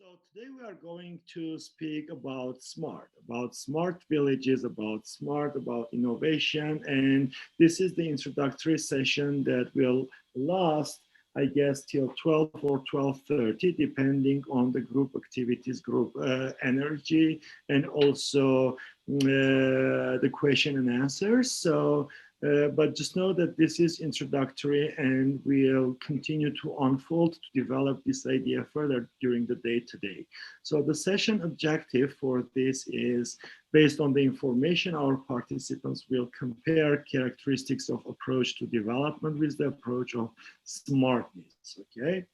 So today we are going to speak about smart villages, about innovation, and this is the introductory session that will last, I guess, till 12 or 12:30, depending on the group activities, group energy, and also the question and answers. But just know that this is introductory and we'll continue to unfold to develop this idea further during the day today. So the session objective for this is based on the information our participants will compare characteristics of approach to development with the approach of smartness, okay?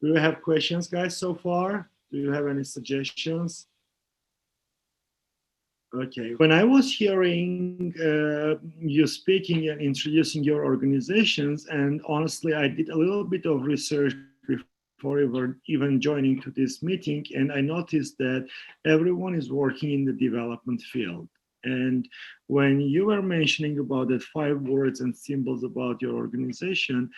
Do you have questions, guys, so far? Do you have any suggestions? Okay, when I was hearing you speaking and introducing your organizations, and honestly, I did a little bit of research before even joining to this meeting, and I noticed that everyone is working in the development field. And when you were mentioning about the 5 words and symbols about your organization,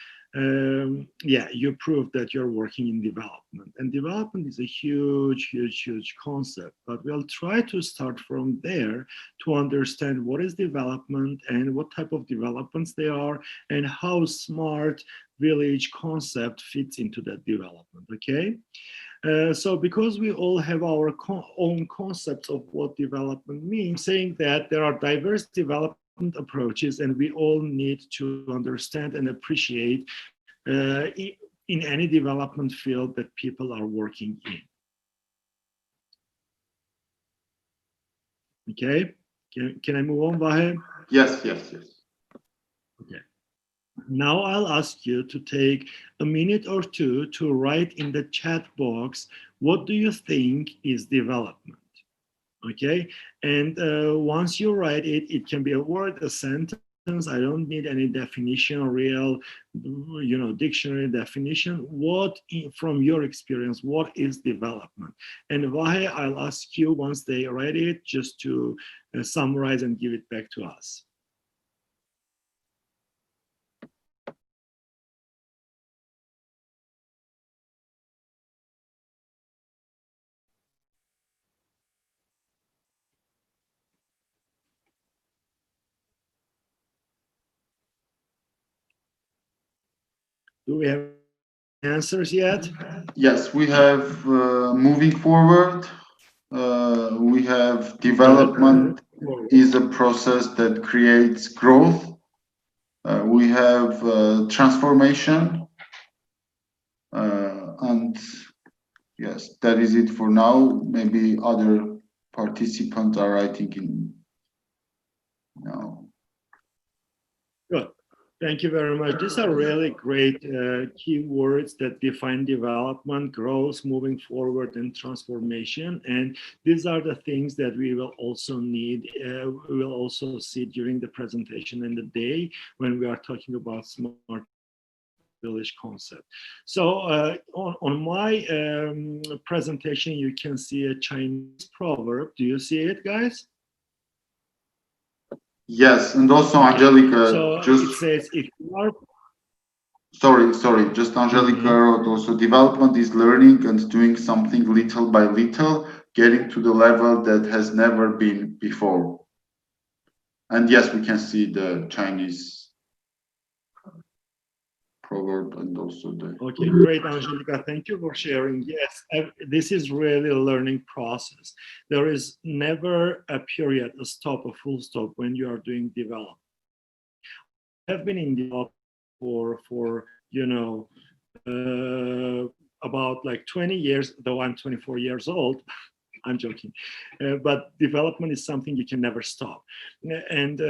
yeah, you proved that you're working in development. And development is a huge concept. But we'll try to start from there to understand what is development and what type of developments they are and how smart village concept fits into that development, okay? So because we all have our own concepts of what development means, saying that there are diverse development approaches and we all need to understand and appreciate in any development field that people are working in. Okay, can I move on, Vahe? Yes. Okay. Now I'll ask you to take a minute or two to write in the chat box, what do you think is development? Okay, and once you write it, it can be a word, a sentence. I don't need any definition or real, dictionary definition. What, from your experience, what is development? And Vahe, I'll ask you once they write it, just to summarize and give it back to us. Do we have answers yet? Yes, we have moving forward. We have development is a process that creates growth. We have transformation. And yes, that is it for now. Maybe other participants are writing in now. Good. Thank you very much. These are really great keywords that define development, growth, moving forward, and transformation. And these are the things that we will also need, we will also see during the presentation and the day when we are talking about smart village concept. So on my presentation, you can see a Chinese proverb. Do you see it, guys? Yes, and also Angelica. So just it says if you are. Sorry, just Angelica wrote also development is learning and doing something little by little, getting to the level that has never been before. And yes, we can see the Chinese proverb and also the... Okay, great, Angelica. Thank you for sharing. Yes, this is really a learning process. There is never a period, a stop, a full stop when you are doing development. I have been in development for about like 20 years, though I'm 24 years old. I'm joking. But development is something you can never stop. And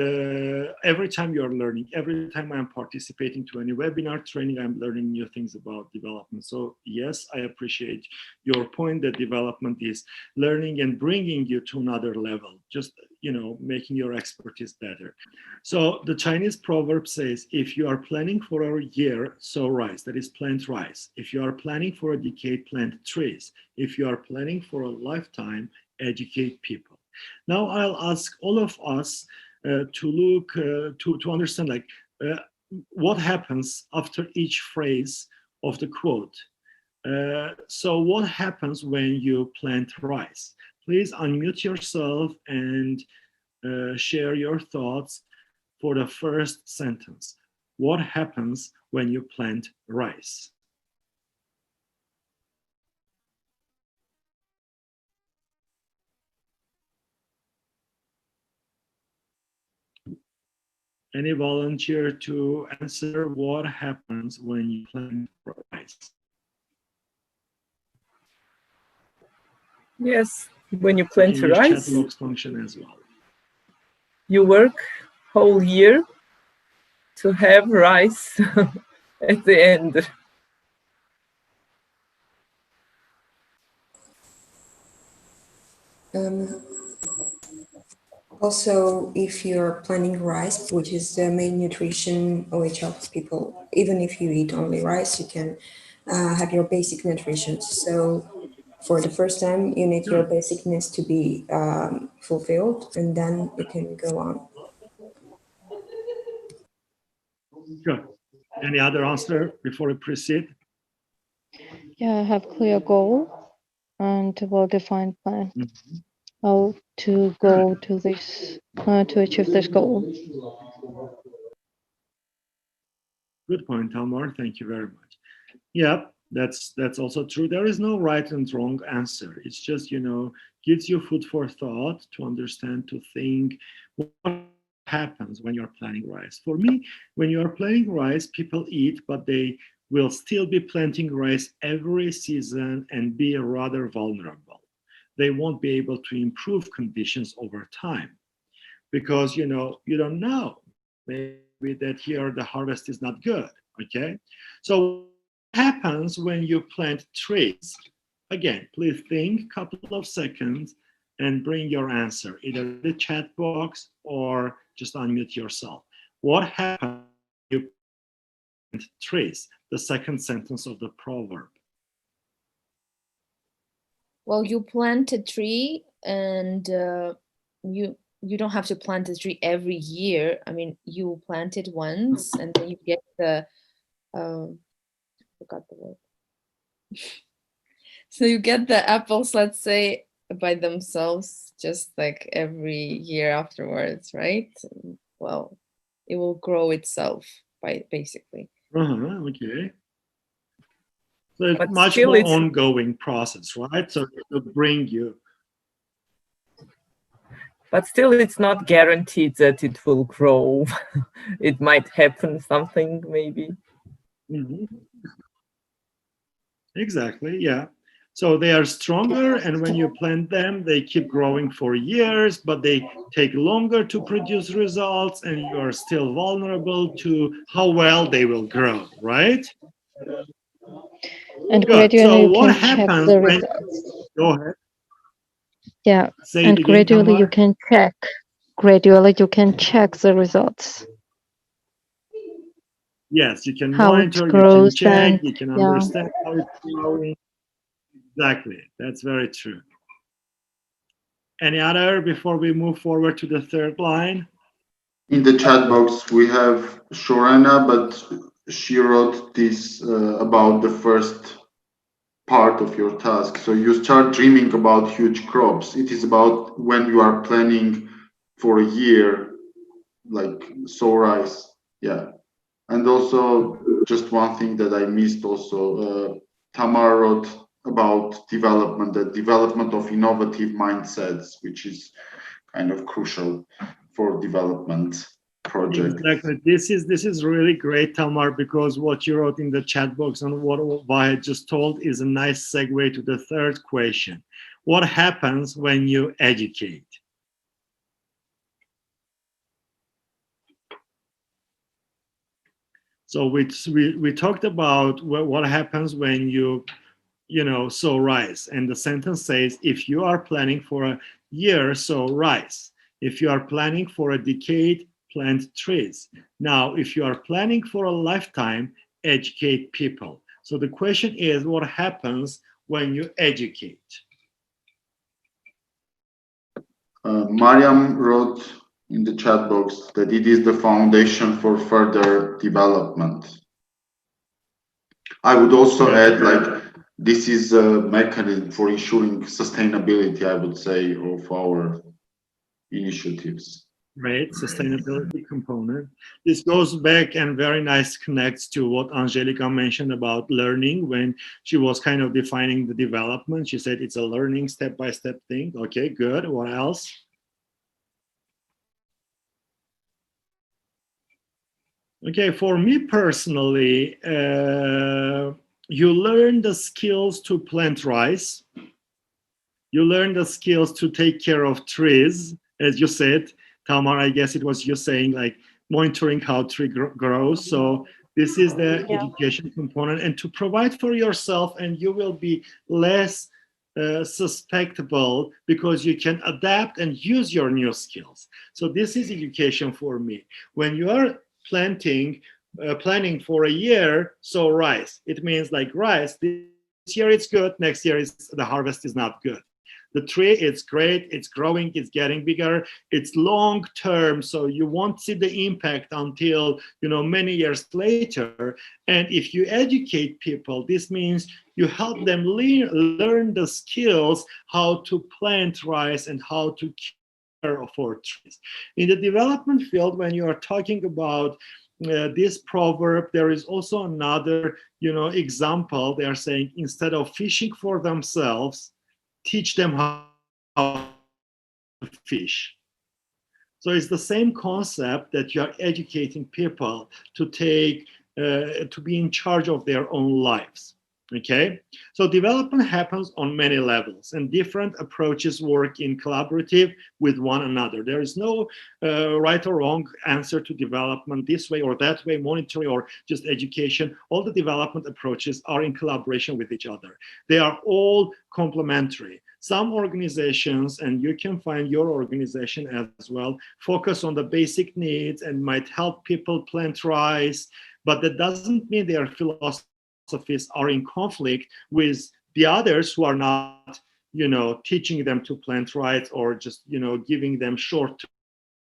every time you're learning, every time I'm participating to any webinar training, I'm learning new things about development. So yes, I appreciate your point that development is learning and bringing you to another level, just, making your expertise better. So the Chinese proverb says, if you are planning for a year, sow rice, that is plant rice. If you are planning for a decade, plant trees. If you are planning for a lifetime, educate people. Now I'll ask all of us to look, to understand what happens after each phrase of the quote. So what happens when you plant rice? Please unmute yourself and share your thoughts for the first sentence. What happens when you plant rice? Any volunteer to answer what happens when you plant rice? Yes, when you plant you can rice, use chat box function as well. You work whole year to have rice at the end. Also, if you're planting rice, which is the main nutrition which helps people, even if you eat only rice, you can have your basic nutrition. So for the first time, you need your basic needs to be fulfilled, and then you can go on. Good. Any other answer before we proceed? Yeah, have clear goal and well-defined plan. Mm-hmm. How to go to this, to achieve this goal. Good point, Tamar. Thank you very much. Yeah, that's also true. There is no right and wrong answer. It's just, gives you food for thought to understand, to think what happens when you're planting rice. For me, when you're planting rice, people eat, but they will still be planting rice every season and be rather vulnerable. They won't be able to improve conditions over time because, you don't know. Maybe that year the harvest is not good, okay? So what happens when you plant trees? Again, please think a couple of seconds and bring your answer, either in the chat box or just unmute yourself. What happens when you plant trees? The second sentence of the proverb. Well, you plant a tree and you don't have to plant a tree every year. I mean, you plant it once and then you get the, forgot the word. So you get the apples, let's say, by themselves, just like every year afterwards, right? Well, it will grow itself basically. Okay. So it's But much still more it's- ongoing process, right? So it will bring you. But still, it's not guaranteed that it will grow. It might happen something, maybe. Mhm. Exactly, yeah. So they are stronger, and when you plant them, they keep growing for years, but they take longer to produce results, and you are still vulnerable to how well they will grow, right? And Good. gradually So you what can check happens the when? results. Go ahead. Yeah, Say and it again, gradually you Tamar. can check. Gradually you can check the results. Yes, you can How it monitor, you grows can check, and you can yeah. understand how it's growing. Exactly, that's very true. Any other before we move forward to the third line? In the chat box, we have Shorana, but she wrote this about the first part of your task. So you start dreaming about huge crops. It is about when you are planning for a year, like sow rice. Yeah. And also, just one thing that I missed also, Tamar wrote about development, the development of innovative mindsets, which is kind of crucial for development projects. Exactly. This is really great, Tamar, because what you wrote in the chat box and what I just told is a nice segue to the third question. What happens when you educate? So we talked about what happens when you sow rice, and the sentence says if you are planning for a year, sow rice. If you are planning for a decade, plant trees. Now, if you are planning for a lifetime, educate people. So the question is, what happens when you educate? Mariam wrote in the chat box that it is the foundation for further development. I would also add, like, this is a mechanism for ensuring sustainability, I would say, of our initiatives. Right, sustainability component. This goes back and very nice connects to what Angelica mentioned about learning when she was kind of defining the development. She said it's a learning step-by-step thing. Okay, good. What else? Okay, for me personally, you learn the skills to plant rice. You learn the skills to take care of trees, as you said. Tamar, I guess it was you saying like monitoring how tree grows. So this is the education component, and to provide for yourself, and you will be less susceptible because you can adapt and use your new skills. So this is education for me. When you are planting, planning for a year, so rice, it means like rice, this year it's good, next year the harvest is not good. The tree, it's great, it's growing, it's getting bigger, it's long term, so you won't see the impact until, you know, many years later. And if you educate people, this means you help them learn the skills how to plant rice and how to care for trees. In the development field, when you are talking about this proverb, there is also another, you know, example. They are saying, instead of fishing for themselves, teach them how to fish. So it's the same concept that you are educating people to take, to be in charge of their own lives. Okay, so development happens on many levels, and different approaches work in collaborative with one another. There is no right or wrong answer to development, this way or that way, monitoring or just education. All the development approaches are in collaboration with each other. They are all complementary. Some organizations, and you can find your organization as well, focus on the basic needs and might help people plant rice, but that doesn't mean their philosophies are in conflict with the others who are not, you know, teaching them to plant rice or just, you know, giving them short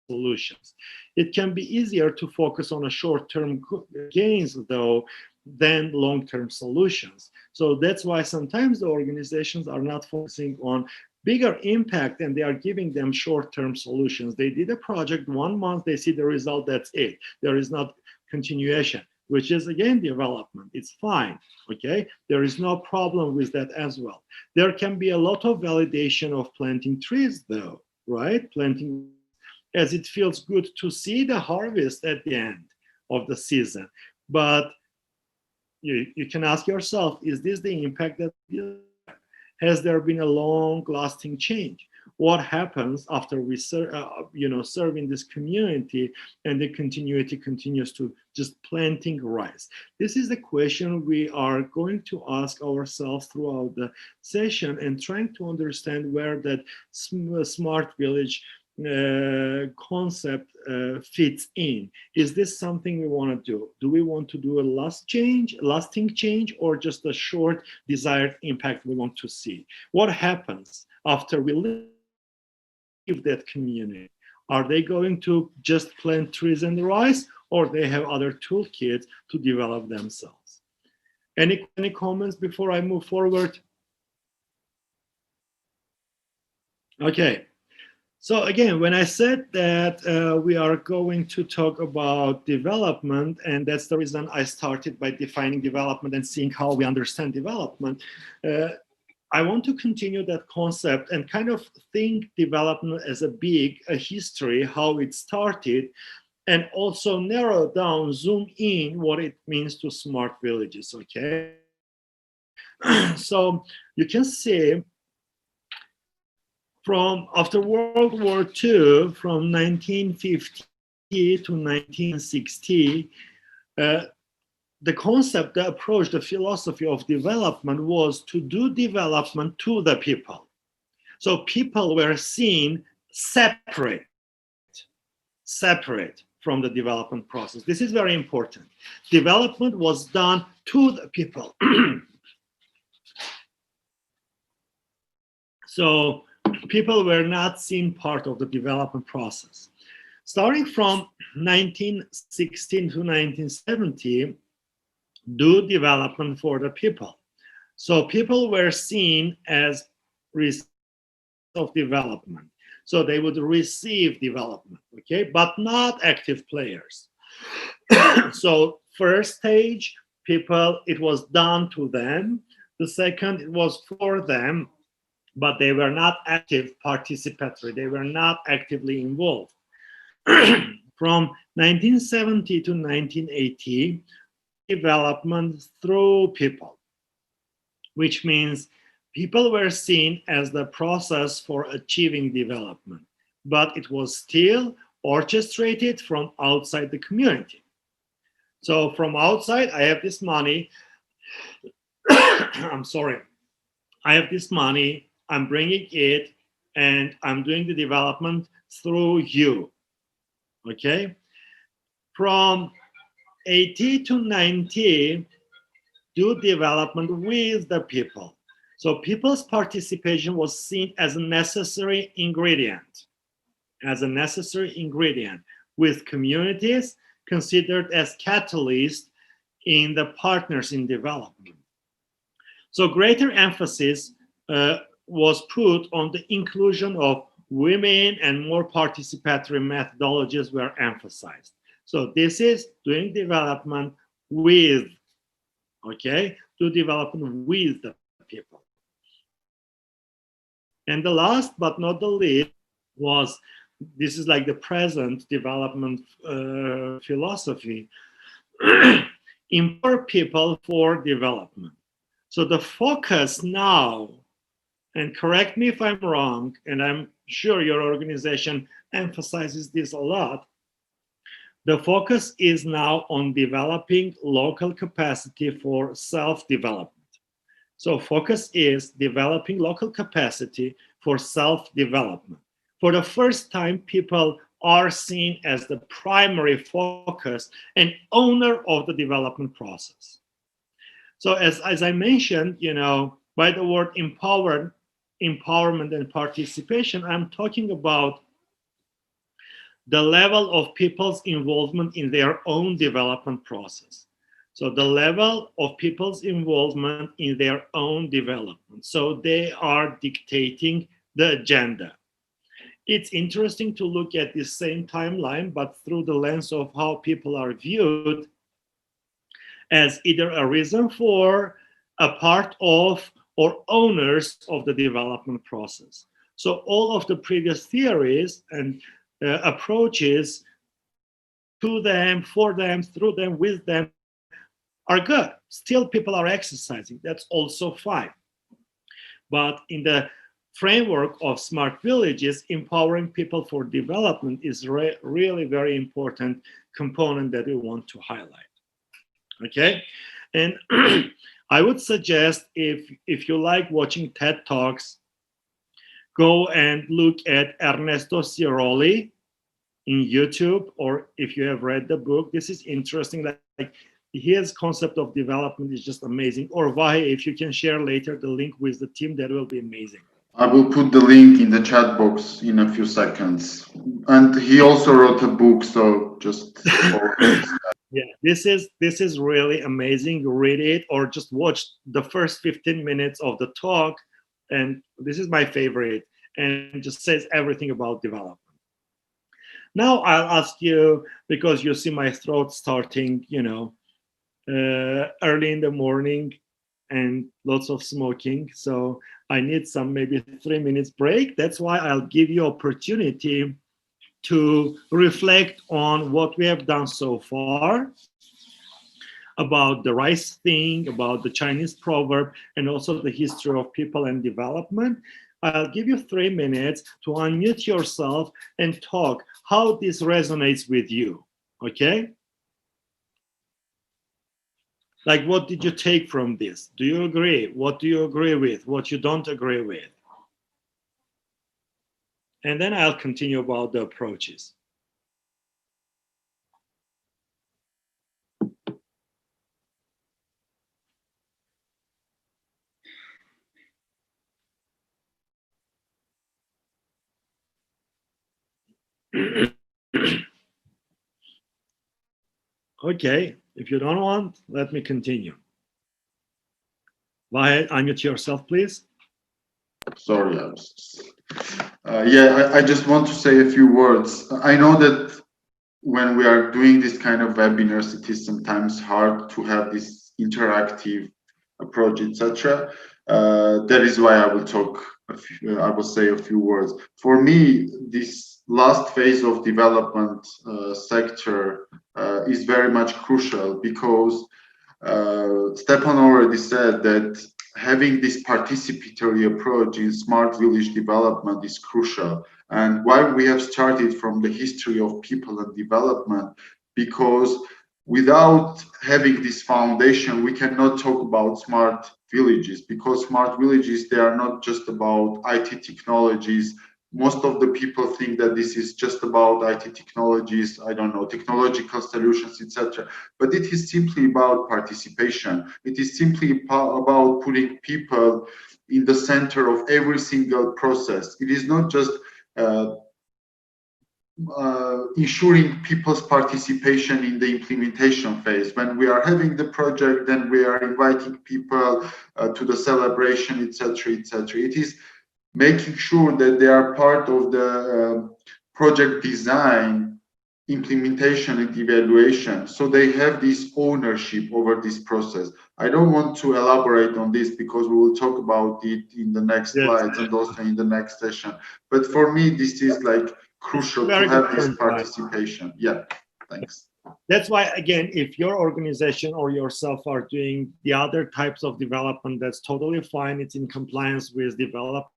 solutions. It can be easier to focus on a short-term gains, though, than long-term solutions. So that's why sometimes the organizations are not focusing on bigger impact and they are giving them short-term solutions. They did a project 1 month, they see the result, that's it. There is not continuation, which is again development. It's fine, okay? There is no problem with that as well. There can be a lot of validation of planting trees though, right? Planting, as it feels good to see the harvest at the end of the season. But you can ask yourself, is this the impact that has there been a long-lasting change? What happens after we serve in this community and the continuity continues to just planting rice? This is the question we are going to ask ourselves throughout the session and trying to understand where that smart village concept fits in. Is this something we want to do? Do we want to do a lasting change, or just a short desired impact we want to see? What happens after we leave that community? Are they going to just plant trees and rice, or they have other toolkits to develop themselves? Any comments before I move forward? Okay. So again, when I said that we are going to talk about development, and that's the reason I started by defining development and seeing how we understand development, I want to continue that concept and kind of think development as a history, how it started, and also narrow down, zoom in what it means to smart villages, okay? So you can see from after World War II, from 1950 to 1960, the concept, the approach, the philosophy of development was to do development to the people. So people were seen separate from the development process. This is very important. Development was done to the people. So people were not seen part of the development process. Starting from 1916 to 1970, do development for the people. So people were seen as recipients of development. So they would receive development, okay, but not active players. So first stage, people, it was done to them. The second, it was for them, but they were not active participatory. They were not actively involved. From 1970 to 1980, development through people, which means people were seen as the process for achieving development, but it was still orchestrated from outside the community. So from outside, I have this money. I'm sorry. I have this money, I'm bringing it, and I'm doing the development through you, okay? From 80 to 90, do development with the people. So people's participation was seen as a necessary ingredient, with communities considered as catalysts in the partners in development. So greater emphasis was put on the inclusion of women, and more participatory methodologies were emphasized. So this is doing development with, okay, do development with the people. And the last but not the least was, this is like the present development philosophy, empower people for development. So the focus now, and correct me if I'm wrong, and I'm sure your organization emphasizes this a lot, the focus is now on developing local capacity for self-development. So focus is developing local capacity for self-development. For the first time, people are seen as the primary focus and owner of the development process. So as I mentioned, you know, by the word empowerment and participation, I'm talking about the level of people's involvement in their own development process. So the level of people's involvement in their own development. So they are dictating the agenda. It's interesting to look at this same timeline, but through the lens of how people are viewed as either a reason for, a part of, or owners of the development process. So all of the previous theories and approaches to them, for them, through them, with them are good. Still people are exercising. That's also fine. But in the framework of smart villages, empowering people for development is really very important component that we want to highlight. Okay, and I would suggest if you like watching TED Talks, go and look at Ernesto Sirolli in YouTube, or if you have read the book, this is interesting. Like his concept of development is just amazing. Or Vahe, if you can share later the link with the team, that will be amazing. I will put the link in the chat box in a few seconds. And he also wrote a book, so just yeah, this is really amazing. Read it or just watch the first 15 minutes of the talk, and this is my favorite, and just says everything about development. Now I'll ask you, because you see my throat starting, you know, early in the morning and lots of smoking, so I need some maybe 3 minutes break. That's why I'll give you opportunity to reflect on what we have done so far, about the rice thing, about the Chinese proverb, and also the history of people and development. I'll give you 3 minutes to unmute yourself and talk how this resonates with you, okay? Like, what did you take from this? Do you agree? What do you agree with? What you don't agree with? And then I'll continue about the approaches. Okay, if you don't want, let me continue. Wahed, unmute yourself, please. Sorry, I just want to say a few words. I know that when we are doing this kind of webinars, it is sometimes hard to have this interactive approach, etc. That is why I will talk. I will say a few words. For me, this last phase of development sector is very much crucial because Stepan already said that having this participatory approach in smart village development is crucial. And why we have started from the history of people and development, because without having this foundation, we cannot talk about smart villages, because smart villages, they are not just about IT technologies. Most of the people think that this is just about IT technologies, I don't know, technological solutions, etc. But it is simply about participation. It is simply about putting people in the center of every single process. It is not just ensuring people's participation in the implementation phase. When we are having the project, then we are inviting people to the celebration, etc., etc. It is making sure that they are part of the project design, implementation, and evaluation, so they have this ownership over this process. I don't want to elaborate on this because we will talk about it in the next slides and also in the next session. But for me, this is like crucial to have this participation. Yeah, thanks. That's why, again, if your organization or yourself are doing the other types of development, that's totally fine. It's in compliance with development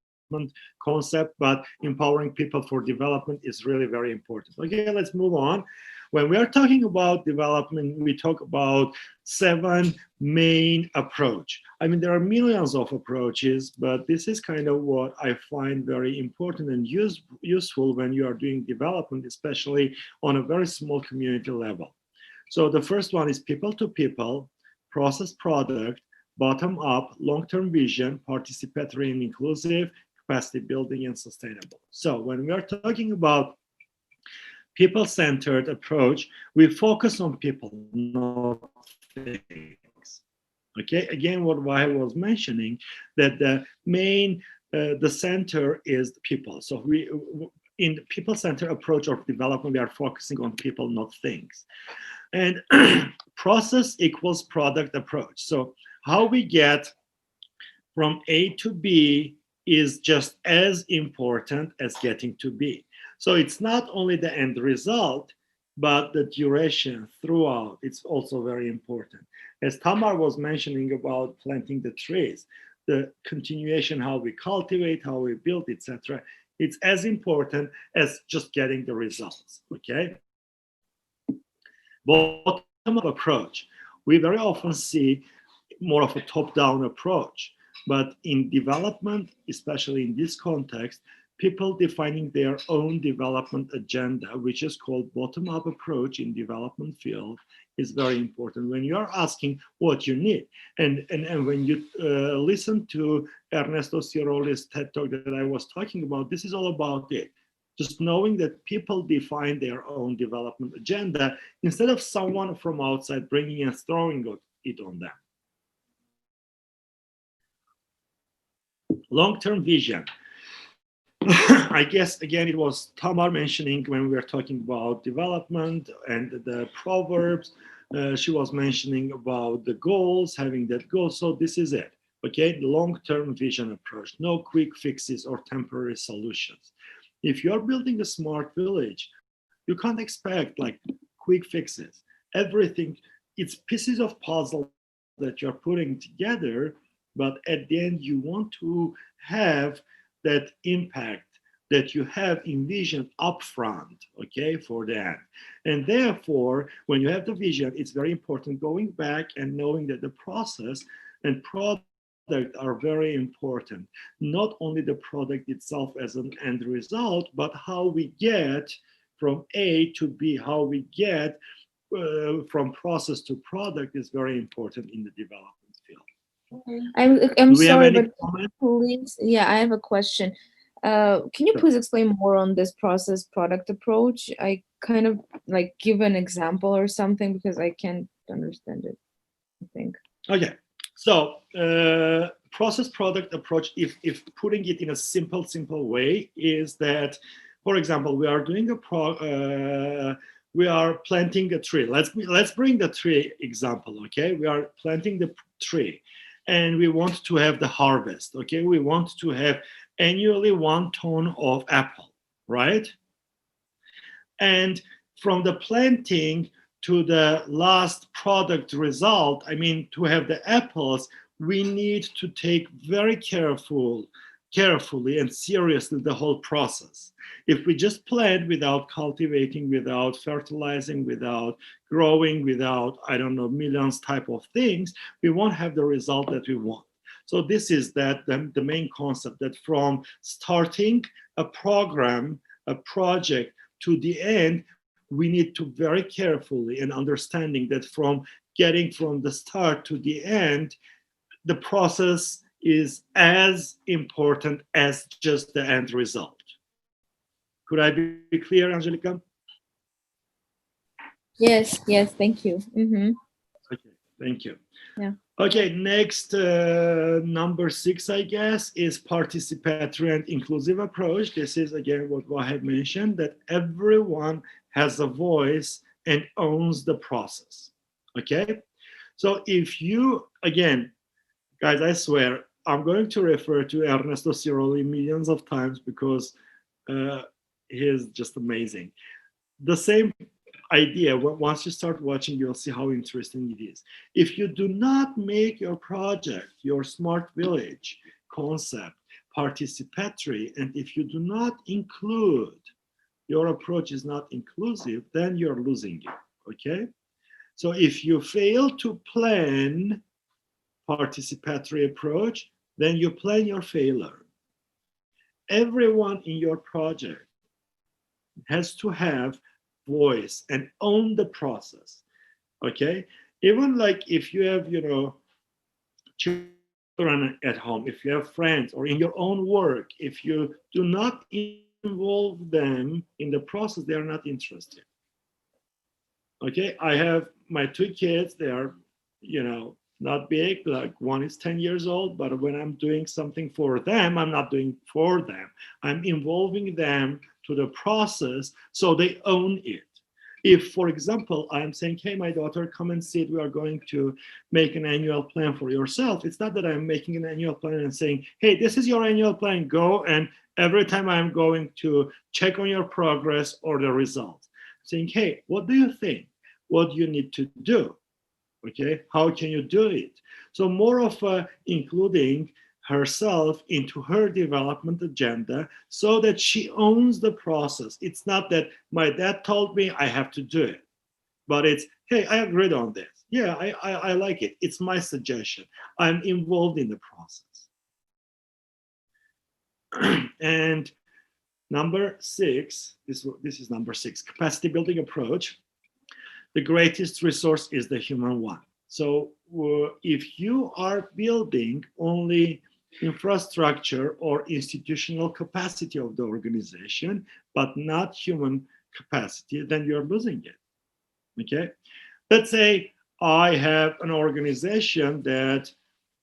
concept, but empowering people for development is really very important. Okay, let's move on. When we are talking about development, we talk about 7 main approach. I mean, there are millions of approaches, but this is kind of what I find very important and useful when you are doing development, especially on a very small community level. So the first one is people to people, process product, bottom up, long-term vision, participatory and inclusive, capacity building, and sustainable. So when we are talking about people-centered approach, we focus on people, not things. Okay, again, what Wahed was mentioning, that the main, the center is the people. So we, in the people-centered approach of development, we are focusing on people, not things. And process equals product approach. So how we get from A to B is just as important as getting to B. So it's not only the end result, but the duration throughout. It's also very important. As Tamar was mentioning about planting the trees, the continuation, how we cultivate, how we build, etc. It's as important as just getting the results, okay? Bottom-up approach. We very often see more of a top-down approach. But in development, especially in this context, people defining their own development agenda, which is called bottom-up approach in development field, is very important. When you are asking what you need, and when you listen to Ernesto Sciaroli's TED Talk that I was talking about, this is all about it. Just knowing that people define their own development agenda instead of someone from outside bringing and throwing it on them. Long-term vision. I guess, again, it was Tamar mentioning when we were talking about development and the proverbs. She was mentioning about the goals, having that goal. So this is it, okay? The long-term vision approach, no quick fixes or temporary solutions. If you're building a smart village, you can't expect like quick fixes. Everything, it's pieces of puzzle that you're putting together, but at the end, you want to have that impact that you have envisioned upfront, okay, for the end. And therefore, when you have the vision, it's very important going back and knowing that the process and product are very important. Not only the product itself as an end result, but how we get from A to B, how we get from process to product is very important in the development field. I'm sorry, but please, yeah, I have a question. Can you please explain more on this process product approach? I kind of like give an example or something because I can't understand it, I think. Okay, So process product approach, if putting it in a simple way, is that, for example, we are doing we are planting a tree. Let's bring the tree example, okay? We are planting the tree and we want to have the harvest, okay? We want to have annually 1 ton of apple, right? And from the planting to the last product result, I mean, to have the apples, we need to take very carefully and seriously the whole process. If we just plant without cultivating, without fertilizing, without growing, without, I don't know, millions type of things, we won't have the result that we want. So this is the main concept, that from starting a program, a project, to the end, we need to very carefully and understanding that from getting from the start to the end, the process is as important as just the end result. Could I be clear, Angelica? Yes, thank you. Okay, thank you. Yeah. Okay, next, number 6, I guess, is participatory and inclusive approach. This is, again, what Wahid mentioned, that everyone has a voice and owns the process, okay? So if you, again, guys, I swear, I'm going to refer to Ernesto Sirolli millions of times because he is just amazing. The same idea, once you start watching, you'll see how interesting it is. If you do not make your project, your smart village concept, participatory, and if you do not include, your approach is not inclusive, then you're losing it, okay? So if you fail to plan participatory approach, then you plan your failure. Everyone in your project has to have voice and own the process, okay? Even like if you have, you know, children at home, if you have friends, or in your own work, if you do not involve them in the process, they are not interested. Okay, I have my 2 kids, they are, you know, not big, like one is 10 years old, but when I'm doing something for them, I'm not doing for them. I'm involving them to the process so they own it. If, for example, I'm saying, hey, my daughter, come and sit, we are going to make an annual plan for yourself. It's not that I'm making an annual plan and saying, hey, this is your annual plan, go, and every time I'm going to check on your progress or the results. Saying, hey, what do you think? What do you need to do? Okay, how can you do it? So more of including herself into her development agenda so that she owns the process. It's not that my dad told me I have to do it, but it's, hey, I agreed on this. Yeah, I like it. It's my suggestion. I'm involved in the process. And number 6, this is number 6, capacity building approach. The greatest resource is the human one. So if you are building only infrastructure or institutional capacity of the organization, but not human capacity, then you're losing it, okay? Let's say I have an organization that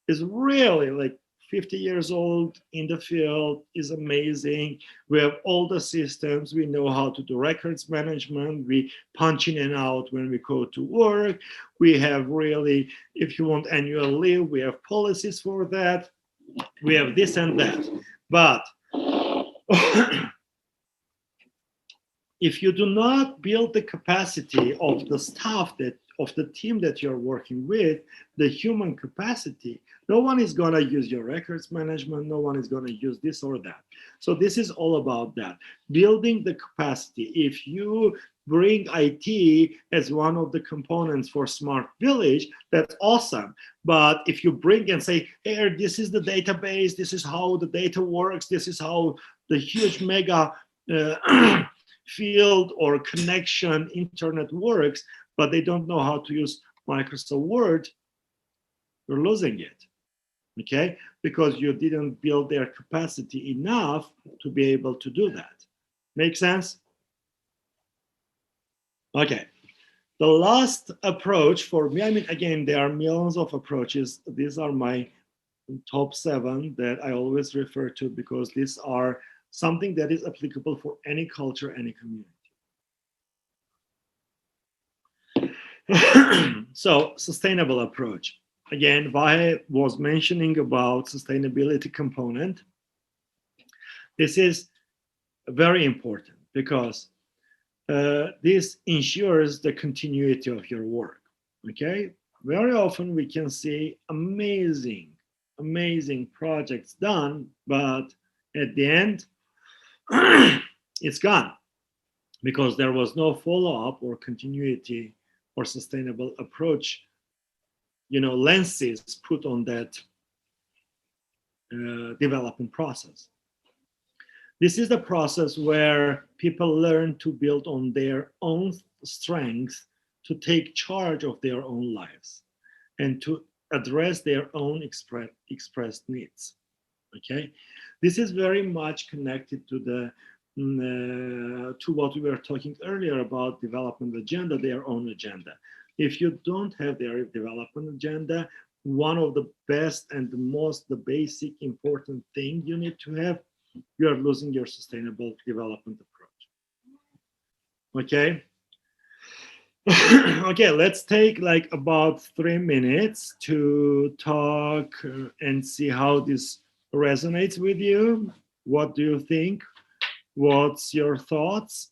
is really like 50 years old in the field, is amazing. We have all the systems. We know how to do records management. We punch in and out when we go to work. We have really, if you want annual leave, we have policies for that. We have this and that. But if you do not build the capacity of the staff of the team that you're working with, the human capacity, no one is going to use your records management. No one is going to use this or that. So this is all about that. Building the capacity. If you bring IT as one of the components for Smart Village, that's awesome. But if you bring and say, hey, this is the database, this is how the data works, this is how the huge mega field or connection internet works, but they don't know how to use Microsoft Word, you're losing it, okay? Because you didn't build their capacity enough to be able to do that. Make sense? Okay. The last approach for me, I mean, again, there are millions of approaches. These are my top 7 that I always refer to because these are something that is applicable for any culture, any community. So, sustainable approach. Again, Vahe was mentioning about sustainability component. This is very important because this ensures the continuity of your work. Okay, very often we can see amazing projects done, but at the end it's gone because there was no follow-up or continuity or sustainable approach, lenses put on that development process. This is the process where people learn to build on their own strengths, to take charge of their own lives, and to address their own expressed needs. Okay, this is very much connected to the to what we were talking earlier about development agenda, their own agenda. If you don't have their development agenda, one of the best and the basic important thing you need to have, you are losing your sustainable development approach. Okay. Okay, let's take like about 3 minutes to talk and see how this resonates with you. What do you think? What's your thoughts?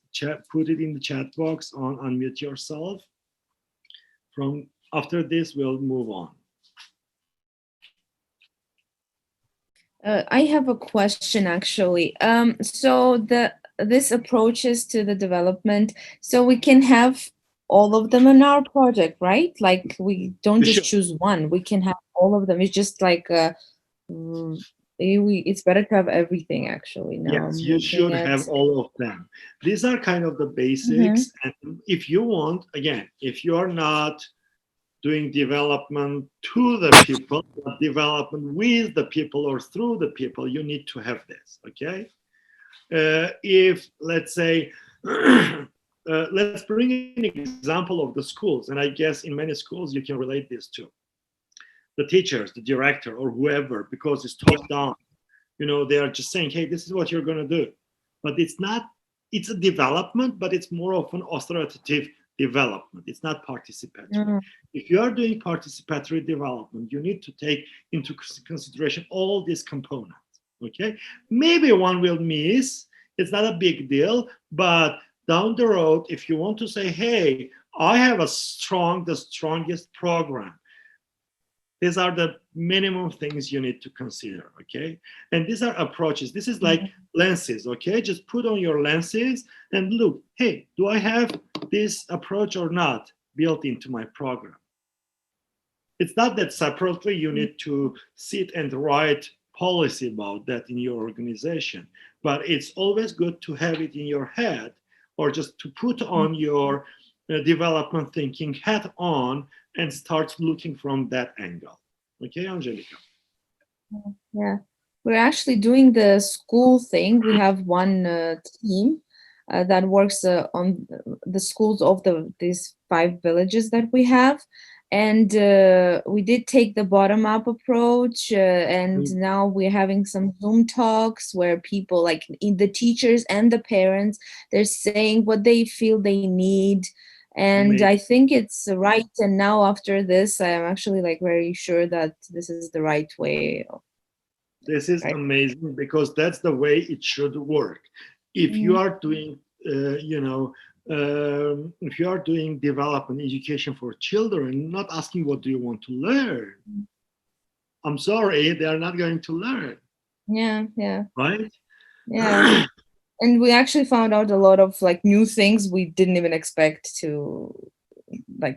Put it in the chat box on unmute yourself. From after this, we'll move on. I have a question actually. So this approaches to the development, so we can have all of them in our project, right? Like we don't just choose one, we can have all of them. It's just like it's better to have everything actually. Now yes, you should have all of them. These are kind of the basics. And if you want, again, if you're not doing development to the people, but development with the people or through the people, you need to have this, okay? If, let's say, let's bring an example of the schools, and I guess in many schools you can relate this to. The teachers, the director, or whoever, because it's top down, they are just saying, hey, this is what you're gonna do. But it's not, it's a development, but it's more of an authoritative development. It's not participatory. If you are doing participatory development, you need to take into consideration all these components, okay? Maybe one will miss, it's not a big deal, but down the road, if you want to say, hey, I have the strongest program, these are the minimum things you need to consider, okay? And these are approaches. This is like lenses, okay? Just put on your lenses and look, hey, do I have this approach or not built into my program? It's not that separately you need to sit and write policy about that in your organization, but it's always good to have it in your head or just to put on your development thinking hat on and start looking from that angle. Okay, Angelica? Yeah, we're actually doing the school thing. We have one team that works on the schools of these 5 villages that we have. And we did take the bottom-up approach, and now we're having some Zoom talks where people, like the teachers and the parents, they're saying what they feel they need. And I think it's right. And now after this, I'm actually like very sure that this is the right way. This is amazing because that's the way it should work. If you are doing, if you are doing development education for children, not asking what do you want to learn, I'm sorry, they are not going to learn. Yeah, yeah. Right? Yeah. And we actually found out a lot of like new things we didn't even expect to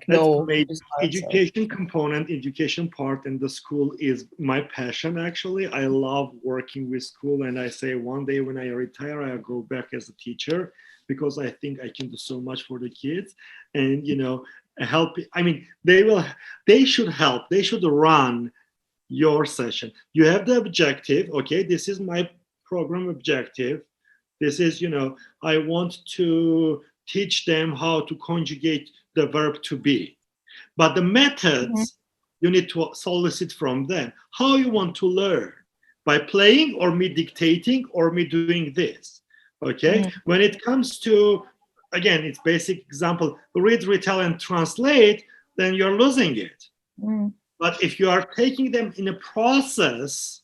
know. Education component, education part in the school is my passion actually. I love working with school, and I say one day when I retire, I'll go back as a teacher because I think I can do so much for the kids and help. I mean, they should help. They should run your session. You have the objective, okay? This is my program objective. This is, I want to teach them how to conjugate the verb to be. But the methods, you need to solicit from them. How you want to learn? By playing, or me dictating, or me doing this? Okay. When it comes to, again, it's basic example, read, retell, and translate, then you're losing it. But if you are taking them in a process,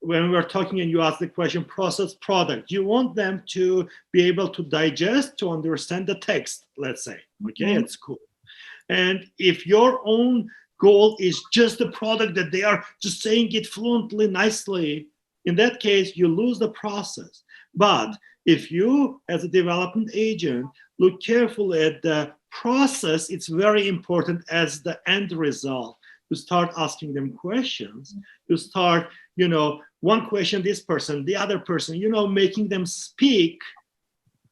when we're talking and you ask the question, process, product, you want them to be able to digest, to understand the text, let's say. Okay, it's cool. And if your own goal is just the product, that they are just saying it fluently, nicely, in that case, you lose the process. But if you, as a development agent, look carefully at the process, it's very important as the end result. You start asking them questions. You start, one question, this person, the other person, making them speak,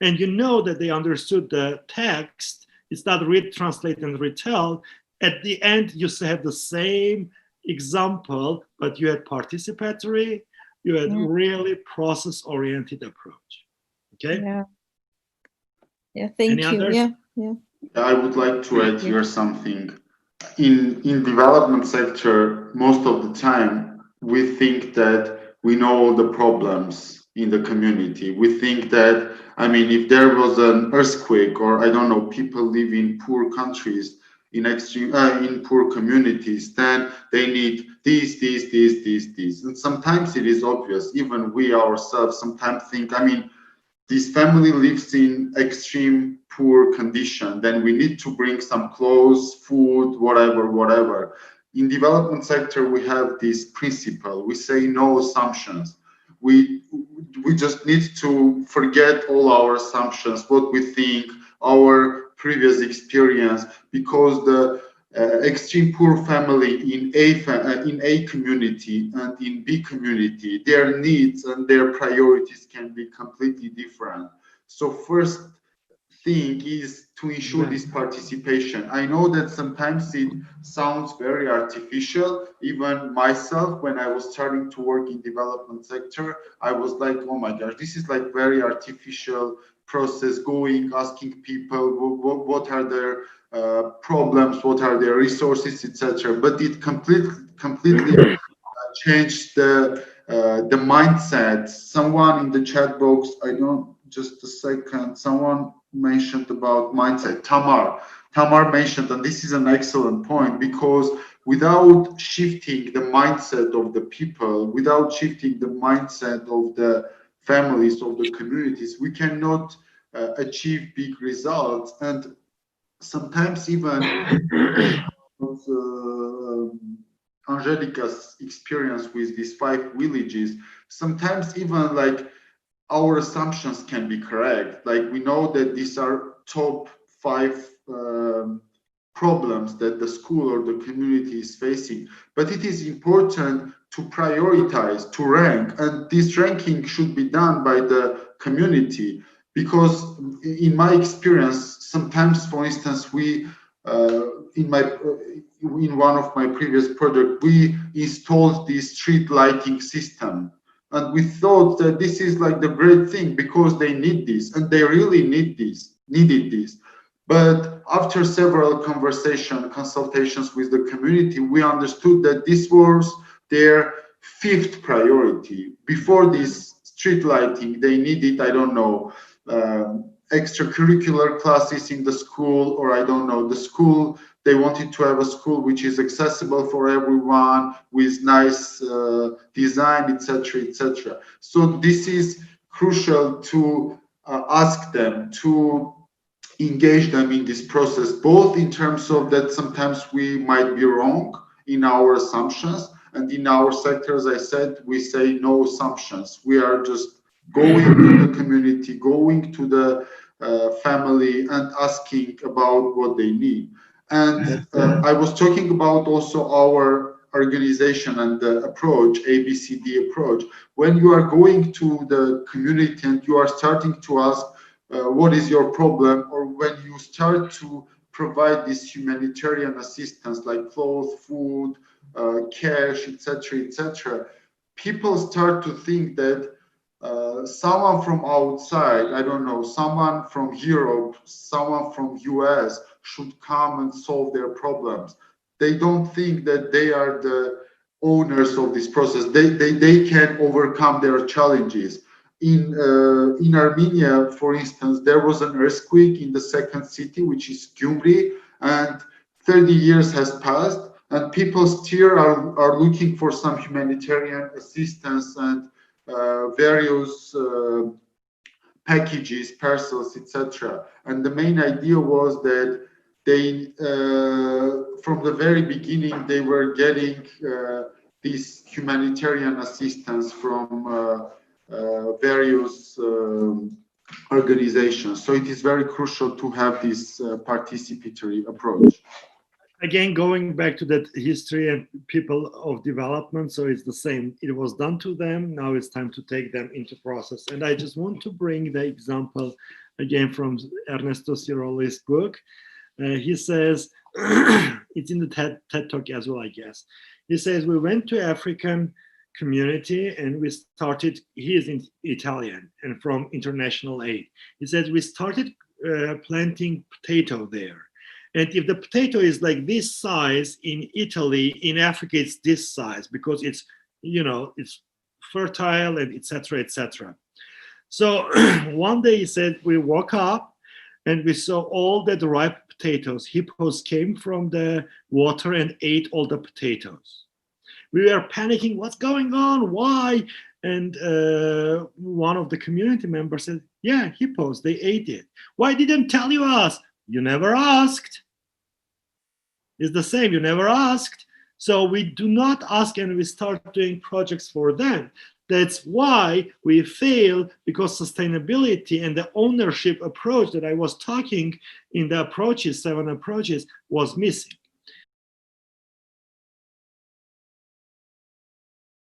and you know that they understood the text. It's not read, translate, and retell. At the end, you have the same example, but you had participatory, you had really process-oriented approach. Okay? Yeah, thank you. Others? Yeah. I would like to add here something. In development sector, most of the time, we think that we know all the problems in the community. We think that, if there was an earthquake, or I don't know, people live in poor countries, in poor communities, then they need this. And sometimes it is obvious, even we ourselves sometimes think, this family lives in extreme poor condition, then we need to bring some clothes, food, whatever. In development sector, we have this principle. We say no assumptions. We just need to forget all our assumptions, what we think, our previous experience, because the extreme poor family in A community and in B community, their needs and their priorities can be completely different. So first thing is to ensure this participation. I know that sometimes it sounds very artificial. Even myself, when I was starting to work in development sector, I was like, oh my gosh, this is like very artificial process, going, asking people what are their problems, what are their resources, etc. But it completely changed the mindset. Someone in the chat box, just a second, someone mentioned about mindset. Tamar mentioned, and this is an excellent point, because without shifting the mindset of the people, without shifting the mindset of the families, of the communities, we cannot achieve big results. And sometimes even Angelica's experience with these 5 villages, sometimes even like our assumptions can be correct. Like we know that these are top 5 problems that the school or the community is facing, but it is important to prioritize, to rank, and this ranking should be done by the community. Because in my experience, sometimes, for instance, we in one of my previous projects, we installed this street lighting system, and we thought that this is like the great thing because they need this, and they really needed this. But after several consultations with the community, we understood that this was their 5th priority. Before this street lighting, they needed, I don't know, extracurricular classes in the school, or I don't know, the school, they wanted to have a school which is accessible for everyone, with nice design, etc. So this is crucial to ask them, to engage them in this process, both in terms of that sometimes we might be wrong in our assumptions, and in our sector, as I said, we say no assumptions. We are just going to the community, going to the family and asking about what they need. And I was talking about also our organization and the approach, ABCD approach. When you are going to the community and you are starting to ask what is your problem, or when you start to provide this humanitarian assistance like clothes, food, cash, etc., people start to think that someone from outside, I don't know, someone from Europe, someone from US should come and solve their problems. They don't think that they are the owners of this process. They can overcome their challenges. In Armenia, for instance, there was an earthquake in the second city, which is Gyumri, and 30 years has passed, and people still are looking for some humanitarian assistance and various packages, parcels, etc. And the main idea was that they, from the very beginning, they were getting this humanitarian assistance from various organizations. So it is very crucial to have this participatory approach. Again, going back to that history and people of development, so it's the same. It was done to them. Now it's time to take them into process. And I just want to bring the example again from Ernesto Siroli's book. He says, it's in the TED Talk as well, I guess. He says, we went to African community and we started, he is in Italian and from international aid. He says, we started planting potato there. And if the potato is like this size in Italy, in Africa, it's this size because it's, you know, it's fertile and etc., etc. So one day he said, we woke up and we saw all the ripe potatoes. Hippos came from the water and ate all the potatoes. We were panicking, what's going on? Why? And one of the community members said, yeah, hippos, they ate it. Why didn't tell you us? You never asked. It's the same, you never asked. So we do not ask and we start doing projects for them. That's why we fail, because sustainability and the ownership approach that I was talking in the approaches, 7 approaches, was missing.